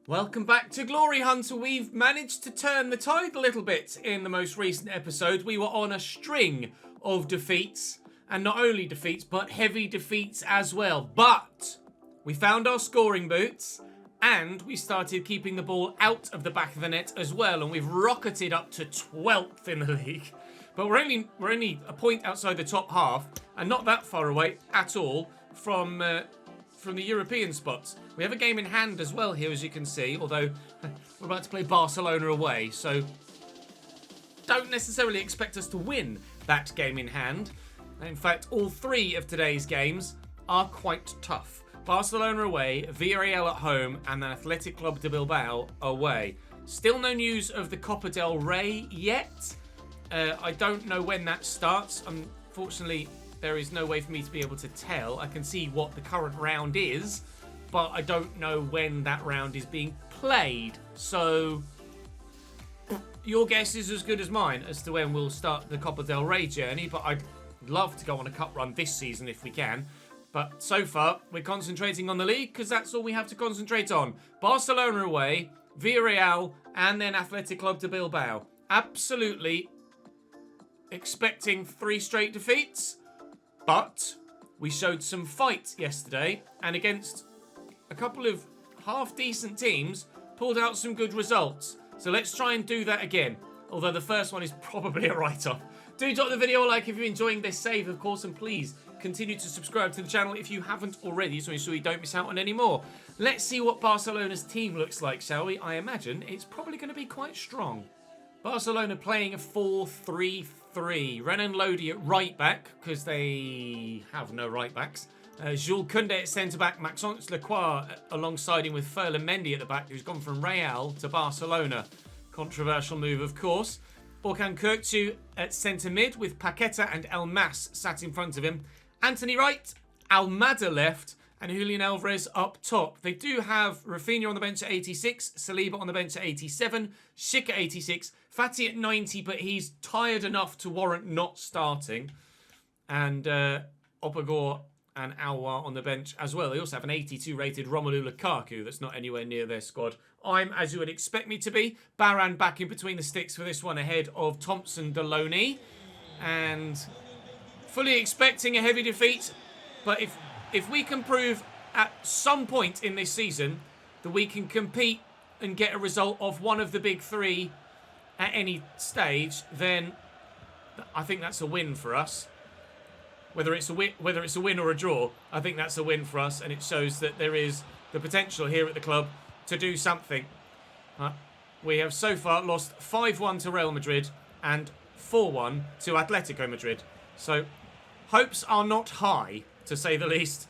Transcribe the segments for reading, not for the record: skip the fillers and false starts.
Welcome back to GloryHunter. We've managed to turn the tide a little bit in the most recent episode. We were on a string of defeats, and not only defeats, but heavy defeats as well. But we found our scoring boots, and we started keeping the ball out of the back of the net as well, and we've rocketed up to 12th in the league. But we're only a point outside the top half, and not that far away at all from the European spots. We have a game in hand as well here, as you can see, although we're about to play Barcelona away, so don't necessarily expect us to win that game in hand. In fact, all three of today's games are quite tough. Barcelona away, Villarreal at home, and then Athletic Club de Bilbao away. Still no news of the Copa del Rey yet. I don't know when that starts. Unfortunately, there is no way for me to be able to tell. I can see what the current round is, but I don't know when that round is being played. So your guess is as good as mine as to when we'll start the Copa del Rey journey, but I'd love to go on a cup run this season if we can. But so far, we're concentrating on the league because that's all we have to concentrate on. Barcelona away, Villarreal, and then Athletic Club de Bilbao. Absolutely expecting 3 straight defeats. But we showed some fight yesterday, and against a couple of half-decent teams, pulled out some good results. So let's try and do that again, although the first one is probably a write-off. Do drop the video a like if you're enjoying this save, of course, and please continue to subscribe to the channel if you haven't already, so you don't miss out on any more. Let's see what Barcelona's team looks like, shall we? I imagine it's probably going to be quite strong. Barcelona playing a 4-3-3. Renan Lodi at right back, because they have no right backs. Jules Koundé at centre-back. Maxence Lacroix alongside him with Ferland Mendy at the back, who's gone from Real to Barcelona. Controversial move, of course. Orkan Kökçü at centre-mid with Paqueta and Elmas sat in front of him. Anthony right, Almada left, and Julian Alvarez up top. They do have Rafinha on the bench at 86, Saliba on the bench at 87, Schick at 86, Fati at 90, but he's tired enough to warrant not starting. And Opagor and Aouar on the bench as well. They also have an 82 rated Romelu Lukaku that's not anywhere near their squad. I'm, as you would expect me to be, Baran back in between the sticks for this one ahead of Thompson Deloney. And fully expecting a heavy defeat, but if we can prove at some point in this season that we can compete and get a result of one of the big three at any stage, then I think that's a win for us. Whether it's a win or a draw, I think that's a win for us, and it shows that there is the potential here at the club to do something. We have so far lost 5-1 to Real Madrid and 4-1 to Atletico Madrid. So hopes are not high, to say the least.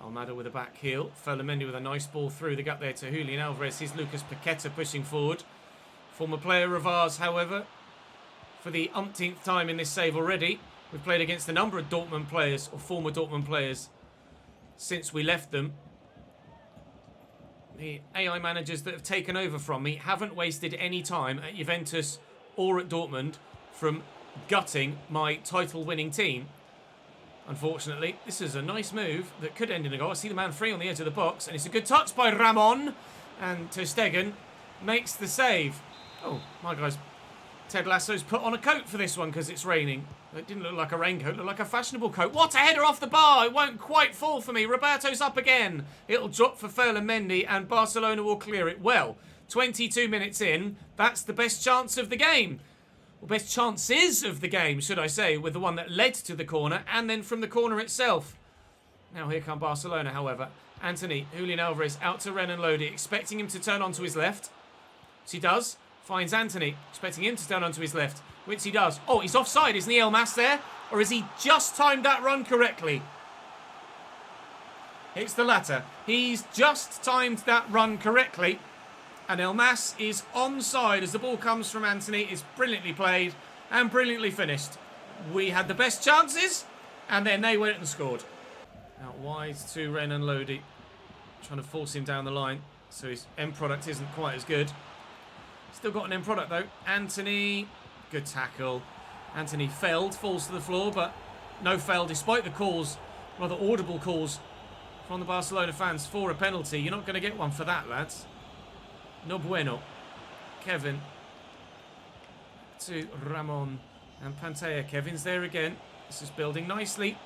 Almada with a back heel. Ferland Mendy with a nice ball through the gap there to Julian Alvarez. Here's Lucas Paqueta pushing forward. Former player of ours, however, for the umpteenth time in this save already. We've played against a number of Dortmund players, or former Dortmund players, since we left them. The AI managers that have taken over from me haven't wasted any time at Juventus or at Dortmund from gutting my title-winning team. Unfortunately, this is a nice move that could end in a goal. I see the man free on the edge of the box, and it's a good touch by Ramon. And Ter Stegen makes the save. Oh, my guys. Ted Lasso's put on a coat for this one because it's raining. It didn't look like a raincoat, it looked like a fashionable coat. What a header off the bar! It won't quite fall for me. Roberto's up again. It'll drop for Ferland Mendy, and Barcelona will clear it well. 22 minutes in, that's the best chance of the game. Well, best chances of the game, should I say, with the one that led to the corner, and then from the corner itself. Now here come Barcelona, however. Anthony, Julian Alvarez, out to Renan Lodi, expecting him to turn onto his left. Which he does. Finds Anthony, expecting him to turn onto his left. Which he does. Oh, he's offside, isn't he, Elmas there? Or has he just timed that run correctly? It's the latter. He's just timed that run correctly. And Elmas is onside as the ball comes from Anthony. It's brilliantly played and brilliantly finished. We had the best chances, and then they went and scored. Out wide to Renan Lodi. Trying to force him down the line, so his end product isn't quite as good. Still got an end product, though. Anthony, good tackle. Anthony failed, falls to the floor, but no foul despite the calls, rather audible calls from the Barcelona fans for a penalty. You're not going to get one for that, lads. No bueno. Kevin. To Ramon and Pantea. Kevin's there again. This is building nicely.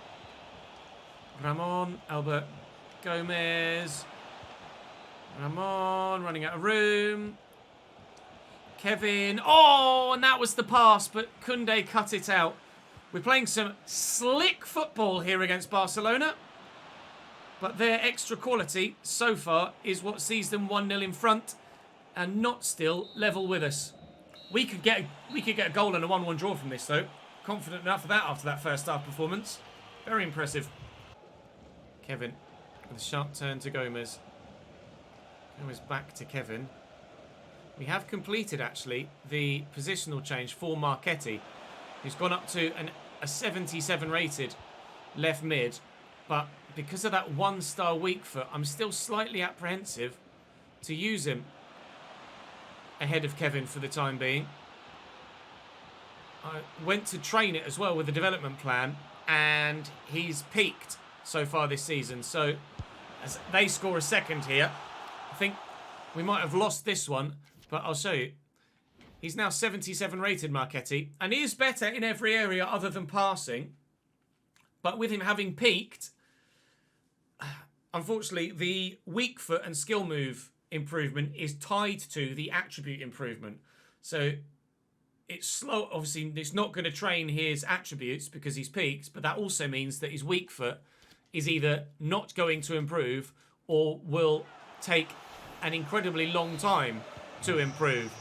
Ramon, Albert Gomez. Ramon running out of room. Kevin. Oh, and that was the pass, but Koundé cut it out. We're playing some slick football here against Barcelona. But their extra quality so far is what sees them 1-0 in front and not still level with us. We could get a goal and a 1-1 draw from this, though. Confident enough of that after that first half performance. Very impressive. Kevin with a sharp turn to Gomez. Gomez back to Kevin. We have completed, actually, the positional change for Marchetti, who's gone up to a 77 rated left mid. But because of that one-star weak foot, I'm still slightly apprehensive to use him ahead of Kevin for the time being. I went to train it as well with the development plan, and he's peaked so far this season. So as they score a second here, I think we might have lost this one, but I'll show you. He's now 77 rated, Marchetti, and he is better in every area other than passing. But with him having peaked, unfortunately, the weak foot and skill move improvement is tied to the attribute improvement. So it's slow. Obviously, it's not going to train his attributes because he's peaked, but that also means that his weak foot is either not going to improve or will take an incredibly long time to improve.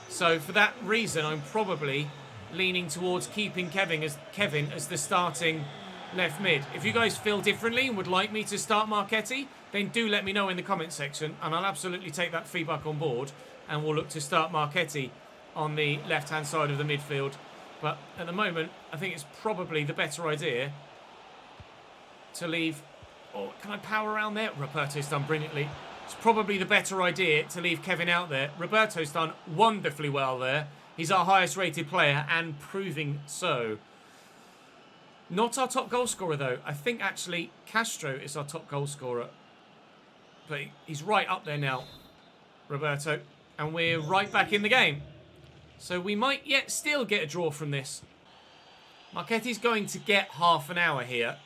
So for that reason, I'm probably leaning towards keeping Kevin as the starting left mid. If you guys feel differently and would like me to start Marchetti, then do let me know in the comment section, and I'll absolutely take that feedback on board, and we'll look to start Marchetti on the left-hand side of the midfield. But at the moment, I think it's probably the better idea to leave... Oh, can I power around there? Roberto's done brilliantly. It's probably the better idea to leave Kevin out there. Roberto's done wonderfully well there. He's our highest rated player, and proving so. Not our top goal scorer, though. I think, actually, Castro is our top goal scorer. But he's right up there now, Roberto. And we're right back in the game. So we might yet still get a draw from this. Marchetti's going to get half an hour here.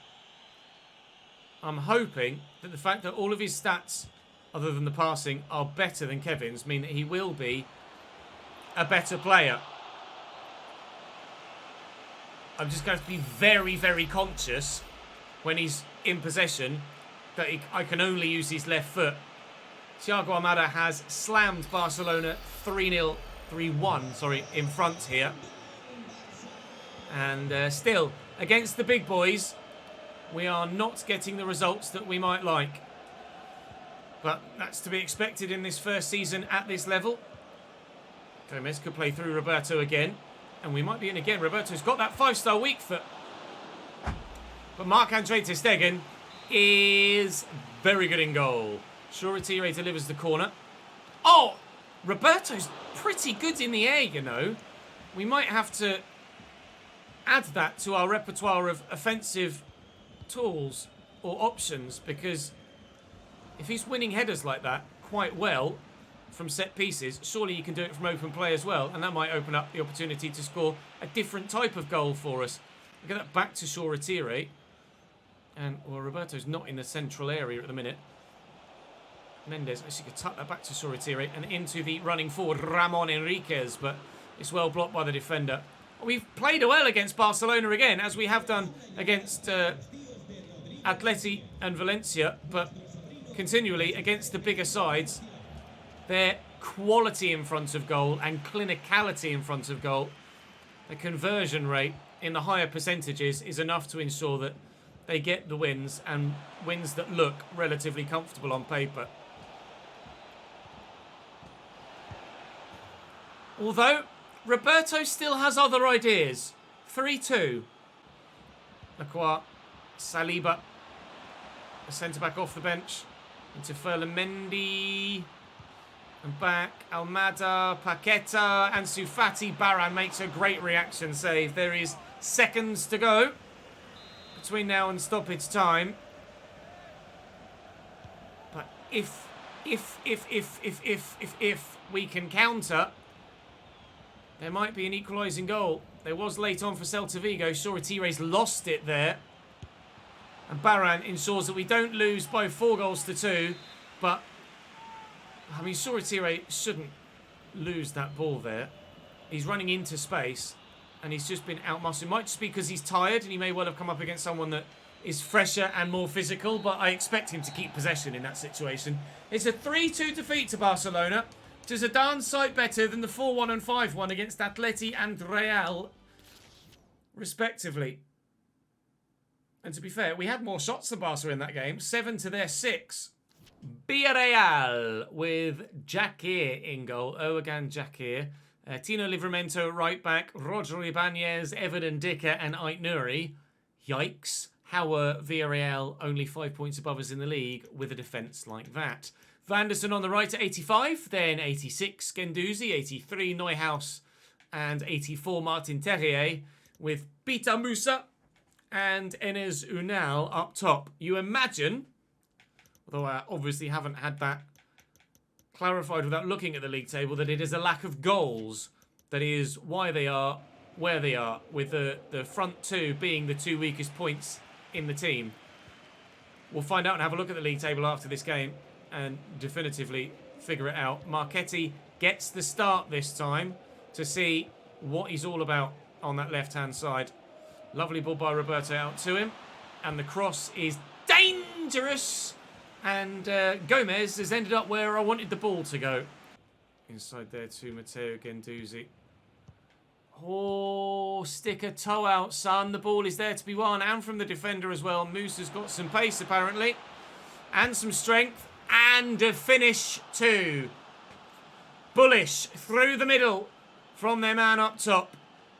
I'm hoping that the fact that all of his stats, other than the passing, are better than Kevin's, mean that he will be a better player. I'm just going to be very, very conscious when he's in possession that I can only use his left foot. Thiago Almada has slammed Barcelona 3-0, 3-1, sorry, in front here. And still, against the big boys, we are not getting the results that we might like. But that's to be expected in this first season at this level. Gomez could play through Roberto again. And we might be in again. Roberto's got that 5-star weak foot. But Marc-Andre ter Stegen is very good in goal. Shoretire delivers the corner. Oh! Roberto's pretty good in the air, you know. We might have to add that to our repertoire of offensive tools or options, because if he's winning headers like that quite well from set pieces, surely you can do it from open play as well, and that might open up the opportunity to score a different type of goal for us. Look at that, back to Shoretire. And, well, Roberto's not in the central area at the minute. Mendes actually could tuck that back to Shoretire and into the running forward Ramon Enriquez, but it's well blocked by the defender. We've played well against Barcelona again, as we have done against Atleti and Valencia, but continually against the bigger sides, their quality in front of goal and clinicality in front of goal, the conversion rate in the higher percentages is enough to ensure that they get the wins, and wins that look relatively comfortable on paper. Although, Roberto still has other ideas. 3-2. Lacroix, Saliba, a centre-back off the bench, into Ferland Mendy, and back, Almada, Paqueta, and Sufati Baran makes a great reaction save. There is seconds to go between now and stoppage time. But if if we can counter, there might be an equalising goal. There was late on for Celta Vigo. Soratire's lost it there. And Baran ensures that we don't lose by 4 goals to 2. But, I mean, Soratire shouldn't lose that ball there. He's running into space. And he's just been outmuscled. It might just be because he's tired. And he may well have come up against someone that is fresher and more physical. But I expect him to keep possession in that situation. It's a 3-2 defeat to Barcelona. Which is a darn sight better than the 4-1 and 5-1 against Atleti and Real, respectively. And to be fair, we had more shots than Barca in that game. 7 to their 6. Villarreal with Jakir in goal. Oagan Jakir. Tino Livramento right back. Roger Ibanez, Everton Dicker and Ait Nouri. Yikes. How are Villarreal only 5 points above us in the league with a defence like that? Vanderson on the right at 85. Then 86 Gendouzi. 83 Neuhaus. And 84 Martin Terrier. With Pita Musa and Enes Unal up top. You imagine, although I obviously haven't had that clarified without looking at the league table, that it is a lack of goals that is why they are where they are, with the front two being the 2 weakest points in the team. We'll find out and have a look at the league table after this game and definitively figure it out. Marchetti gets the start this time to see what he's all about on that left-hand side. Lovely ball by Roberto out to him. And the cross is dangerous. And Gomez has ended up where I wanted the ball to go. Inside there to Matteo Gendouzi. Oh, stick a toe out, son. The ball is there to be won. And from the defender as well. Musa's got some pace, apparently. And some strength. And a finish too. Bullish through the middle from their man up top.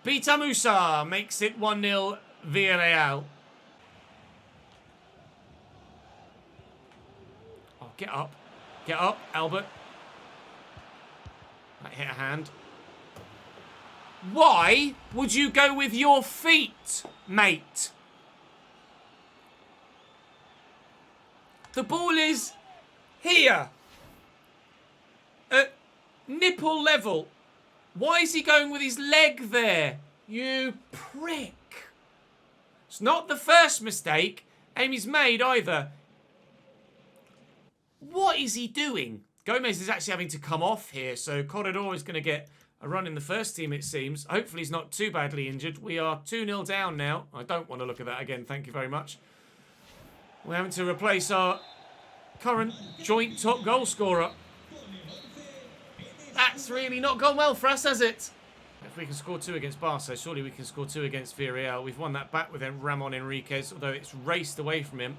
Pita Musa makes it 1-0 Villarreal. Oh, get up. Get up, Albert. That hit a hand. Why would you go with your feet, mate? The ball is here. At nipple level. Why is he going with his leg there? You prick. It's not the first mistake Amy's made either. What is he doing? Gomez is actually having to come off here, so Corredor is going to get a run in the first team, it seems. Hopefully he's not too badly injured. We are 2-0 down now. I don't want to look at that again, thank you very much. We're having to replace our current joint top goal scorer. That's really not gone well for us, has it? If we can score 2 against Barca, surely we can score 2 against Villarreal. We've won that back with Ramon Enriquez, although it's raced away from him.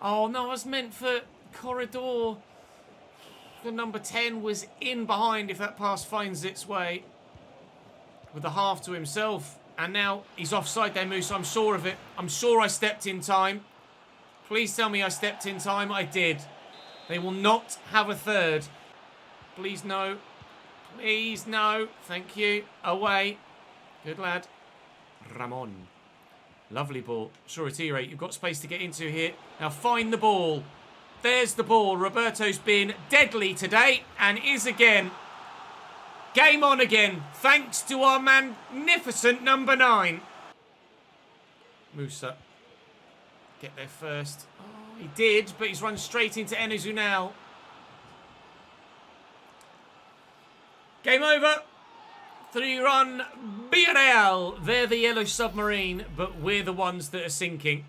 Oh, no, I was meant for Corredor. The number 10 was in behind if that pass finds its way. With the half to himself. And now he's offside there, Moose. I'm sure of it. I'm sure I stepped in time. Please tell me I stepped in time. I did. They will not have a third. Please, no. Please, no. Thank you. Away. Good lad. Ramon. Lovely ball. Soratire, you've got space to get into here. Now find the ball. There's the ball. Roberto's been deadly today and is again. Game on again. Thanks to our magnificent number 9. Musa. Get there first. Oh, he did, but he's run straight into Enes Unal. Game over. 3-run Villarreal. They're the yellow submarine, but we're the ones that are sinking.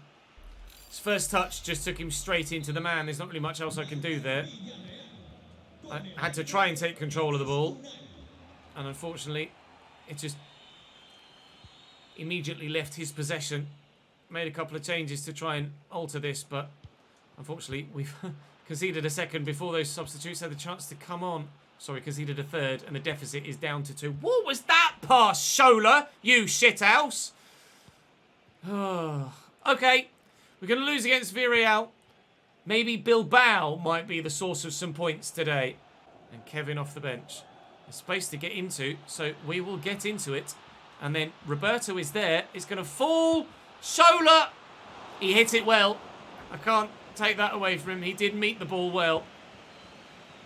His first touch just took him straight into the man. There's not really much else I can do there. I had to try and take control of the ball. And unfortunately, it just immediately left his possession. Made a couple of changes to try and alter this, but unfortunately, we've conceded a second before those substitutes had the chance to come on. Sorry, conceded a third, and the deficit is down to 2. What was that pass, Shola? You shithouse. Okay, we're going to lose against Villarreal. Maybe Bilbao might be the source of some points today. And Kevin off the bench. There's space to get into, so we will get into it. And then Roberto is there. It's going to fall. Shola! He hit it well. I can't take that away from him. He did meet the ball well.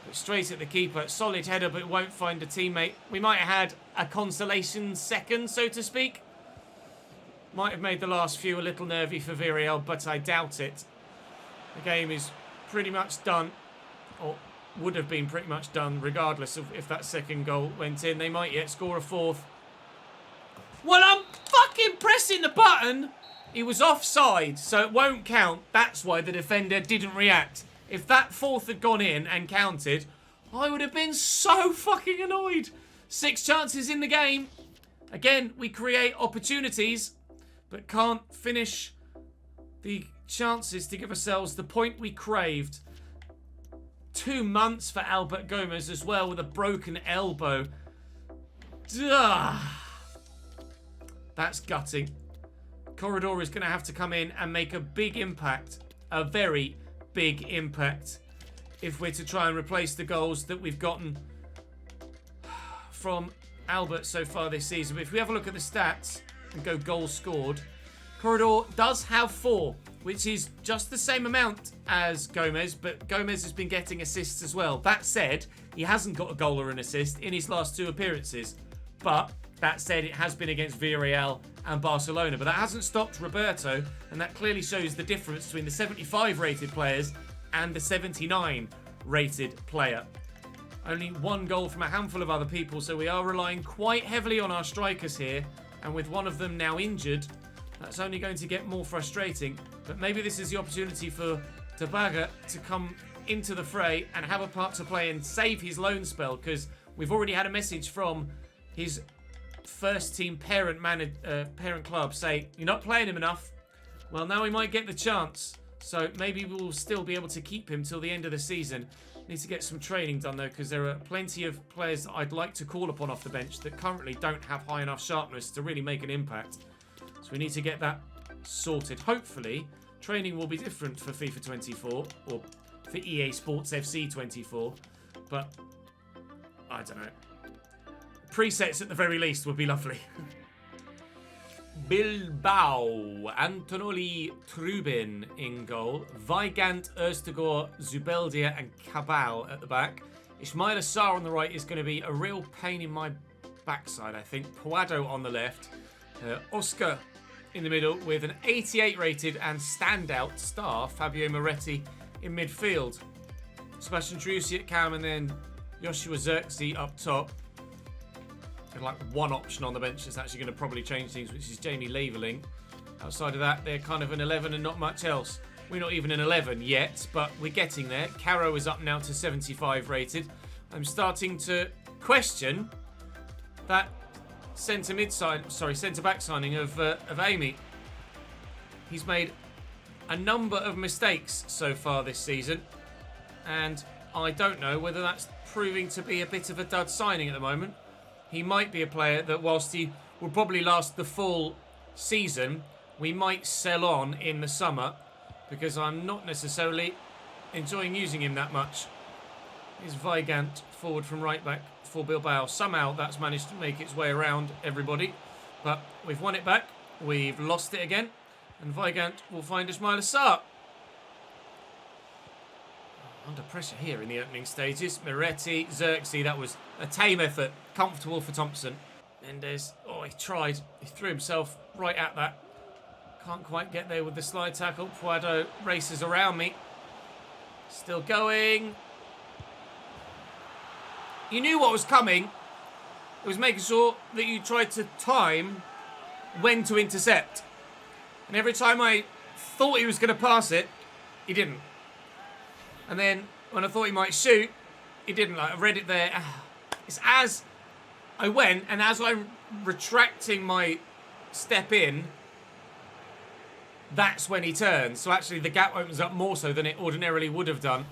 But straight at the keeper. Solid header, but it won't find a teammate. We might have had a consolation second, so to speak. Might have made the last few a little nervy for Villarreal, but I doubt it. The game is pretty much done. Or would have been pretty much done, regardless of if that second goal went in. They might yet score a fourth. Well, I'm fucking pressing the button. He was offside, so it won't count. That's why the defender didn't react. If that fourth had gone in and counted, I would have been so fucking annoyed. 6 chances in the game. Again, we create opportunities, but can't finish the chances to give ourselves the point we craved. 2 months for Albert Gomez as well with a broken elbow. Duh. That's gutting. Corredor is going to have to come in and make a big impact. A very big impact. If we're to try and replace the goals that we've gotten from Albert so far this season. But if we have a look at the stats and go goals scored, Corredor does have 4, which is just the same amount as Gomez, but Gomez has been getting assists as well. That said, he hasn't got a goal or an assist in his last 2 appearances. But that said, it has been against Villarreal and Barcelona. But that hasn't stopped Roberto, and that clearly shows the difference between the 75 rated players and the 79 rated player. Only 1 goal from a handful of other people, so we are relying quite heavily on our strikers here. And with one of them now injured, that's only going to get more frustrating. But maybe this is the opportunity for Tabaga to come into the fray and have a part to play and save his loan spell, because we've already had a message from his first team parent club say, you're not playing him enough. Well, now we might get the chance. So maybe we'll still be able to keep him till the end of the season. Need to get some training done, though, because there are plenty of players that I'd like to call upon off the bench that currently don't have high enough sharpness to really make an impact. So we need to get that sorted. Hopefully, training will be different for FIFA 24 or for EA Sports FC 24. But I don't know. Presets at the very least would be lovely. Bilbao, Antonoli Trubin in goal. Weigand, Öztürk, Zubeldia and Cabal at the back. Ismail Assar on the right is going to be a real pain in my backside, I think. Puado on the left. Oscar in the middle with an 88 rated and standout star, Fabio Moretti in midfield. Sebastian Driussi at cam and then Joshua Zirkzee up top. And like 1 option on the bench that's actually going to probably change things, which is Jamie Laverling. Outside of that, they're kind of an 11 and not much else. We're not even an 11 yet, but we're getting there. Caro is up now to 75 rated. I'm starting to question that centre-back signing of Amy. He's made a number of mistakes so far this season, and I don't know whether that's proving to be a bit of a dud signing at the moment. He might be a player that, whilst he will probably last the full season, we might sell on in the summer, because I'm not necessarily enjoying using him that much. Here's Weigand forward from right back for Bilbao. Somehow that's managed to make its way around everybody, but we've won it back. We've lost it again, and Weigand will find Ismail Assar. Under pressure here in the opening stages. Moretti, Zirkzee, that was a tame effort. Comfortable for Thompson. Mendes, oh, he tried. He threw himself right at that. Can't quite get there with the slide tackle. Puado races around me. Still going. You knew what was coming. It was making sure that you tried to time when to intercept. And every time I thought he was going to pass it, he didn't. And then when I thought he might shoot, he didn't. Like, I read it there. It's as I went and as I'm retracting my step in, that's when he turns. So actually the gap opens up more so than it ordinarily would have done.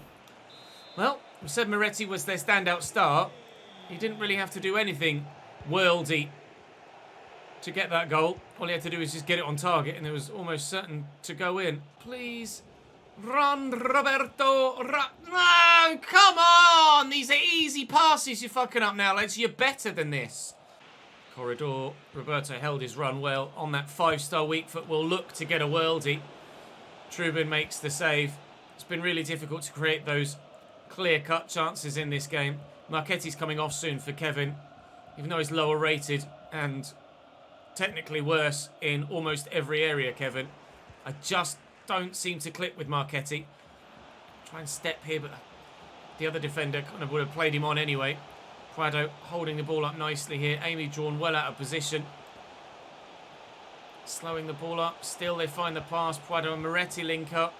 Well, we said Moretti was their standout star. He didn't really have to do anything worldy to get that goal. All he had to do was just get it on target and it was almost certain to go in. Please. Run, Roberto. Run. No, come on. These are easy passes you're fucking up now, lads. You're better than this. Corredor. Roberto held his run well on that 5-star weak foot. Will look to get a worldie. Trubin makes the save. It's been really difficult to create those clear-cut chances in this game. Marchetti's coming off soon for Kevin, even though he's lower rated and technically worse in almost every area, Kevin. I just don't seem to click with Marchetti. Try and step here, but the other defender kind of would have played him on anyway. Prado holding the ball up nicely here. Amy drawn well out of position. Slowing the ball up. Still they find the pass. Prado and Moretti link up.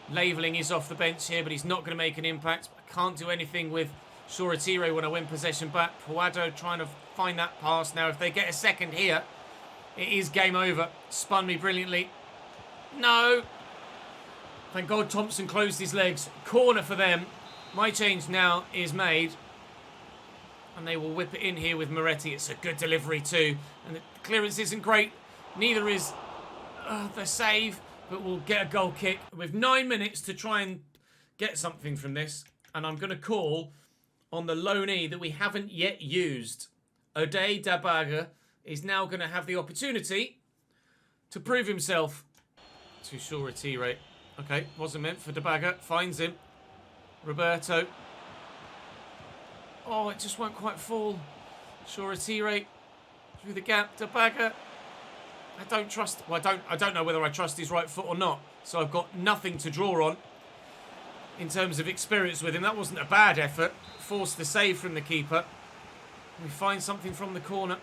Laveling is off the bench here, but he's not going to make an impact. I can't do anything with Shoretire when I win possession back. Prado trying to find that pass. Now, if they get a second here, it is game over. Spun me brilliantly. No. Thank God Thompson closed his legs. Corner for them. My change now is made. And they will whip it in here with Moretti. It's a good delivery too. And the clearance isn't great. Neither is the save. But we'll get a goal kick with 9 minutes to try and get something from this. And I'm going to call on the loanee that we haven't yet used. Ode Dabaga is now going to have the opportunity to prove himself to Shoretire. Okay, wasn't meant for Dabaga. Finds him. Roberto. Oh, it just won't quite fall. Shoretire through the gap. Dabaga. I don't trust. Well, I don't know whether I trust his right foot or not. So I've got nothing to draw on in terms of experience with him. That wasn't a bad effort. Forced the save from the keeper. We find something from the corner.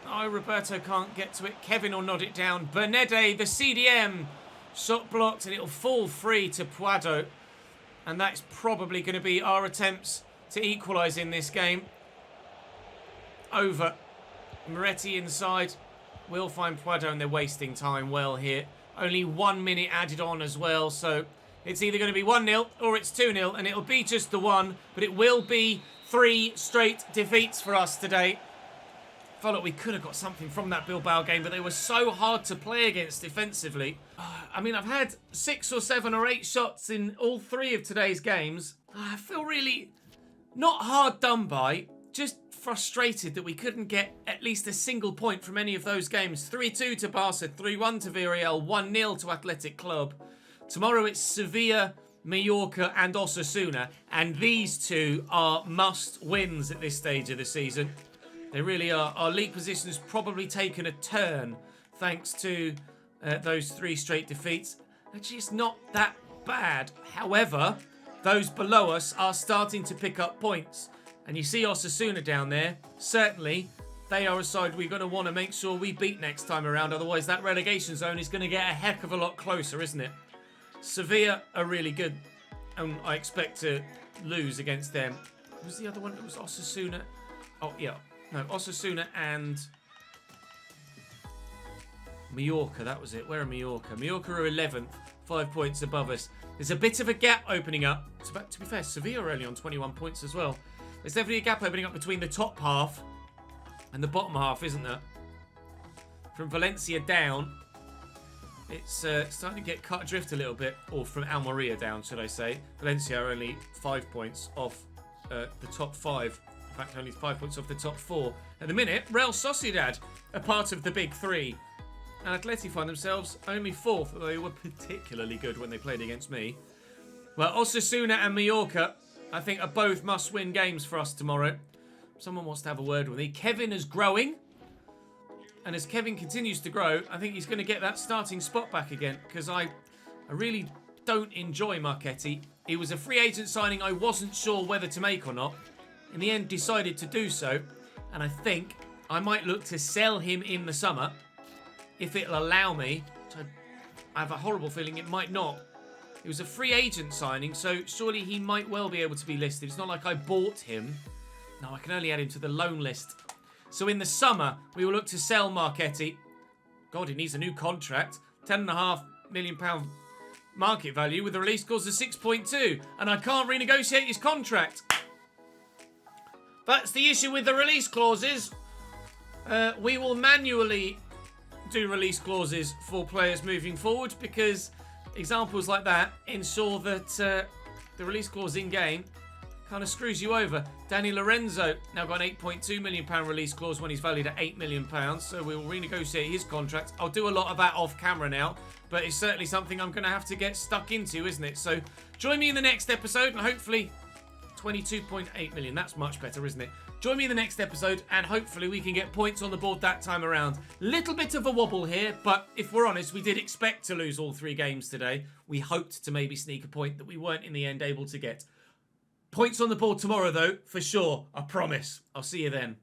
Oh, Roberto can't get to it. Kevin will nod it down. Bernede, the CDM. Shot blocked and it'll fall free to Prado. And that's probably going to be our attempts to equalise in this game. Over. Moretti inside. We'll find Prado and they're wasting time well here. Only 1 minute added on as well. So it's either going to be 1-0 or it's 2-0. And it'll be just the one. But it will be 3 straight defeats for us today. Felt like we could have got something from that Bilbao game, but they were so hard to play against defensively. I mean, I've had 6 or 7 or 8 shots in all 3 of today's games. I feel really not hard done by, just frustrated that we couldn't get at least a single point from any of those games. 3-2 to Barca, 3-1 to Villarreal, 1-0 to Athletic Club. Tomorrow it's Sevilla, Mallorca and Osasuna, and these 2 are must-wins at this stage of the season. They really are. Our league position has probably taken a turn thanks to those 3 straight defeats. Actually, it's not that bad. However, those below us are starting to pick up points. And you see Osasuna down there. Certainly, they are a side we're going to want to make sure we beat next time around. Otherwise, that relegation zone is going to get a heck of a lot closer, isn't it? Sevilla are really good. And I expect to lose against them. What was the other one? It was Osasuna. Oh, yeah. No, Osasuna and Mallorca, that was it. Where are Mallorca? Mallorca are 11th, 5 points above us. There's a bit of a gap opening up. To be fair, Sevilla are only on 21 points as well. There's definitely a gap opening up between the top half and the bottom half, isn't there? From Valencia down, it's starting to get cut adrift a little bit. Or from Almeria down, should I say. Valencia are only 5 points off the top 5. In fact, only 5 points off the top 4. At the minute, Real Sociedad are part of the big 3. And Atleti find themselves only 4th, although they were particularly good when they played against me. Well, Osasuna and Mallorca, I think, are both must-win games for us tomorrow. Someone wants to have a word with me. Kevin is growing. And as Kevin continues to grow, I think he's going to get that starting spot back again. Because I really don't enjoy Marchetti. He was a free agent signing I wasn't sure whether to make or not. In the end, decided to do so, and I think I might look to sell him in the summer if it'll allow me. I have a horrible feeling it might not. It was a free agent signing, so surely he might well be able to be listed. It's not like I bought him. No, I can only add him to the loan list. So in the summer, we will look to sell Marchetti. God, he needs a new contract. £10.5 million market value with a release clause of 6.2, and I can't renegotiate his contract. That's the issue with the release clauses. We will manually do release clauses for players moving forward because examples like that ensure that the release clause in-game kind of screws you over. Danny Lorenzo now got an £8.2 million release clause when he's valued at £8 million, so we will renegotiate his contract. I'll do a lot of that off camera now, but it's certainly something I'm going to have to get stuck into, isn't it? So join me in the next episode and hopefully 22.8 million. That's much better, isn't it? Join me in the next episode, and hopefully we can get points on the board that time around. Little bit of a wobble here, but if we're honest, we did expect to lose all 3 games today. We hoped to maybe sneak a point that we weren't in the end able to get. Points on the board tomorrow, though, for sure. I promise. I'll see you then.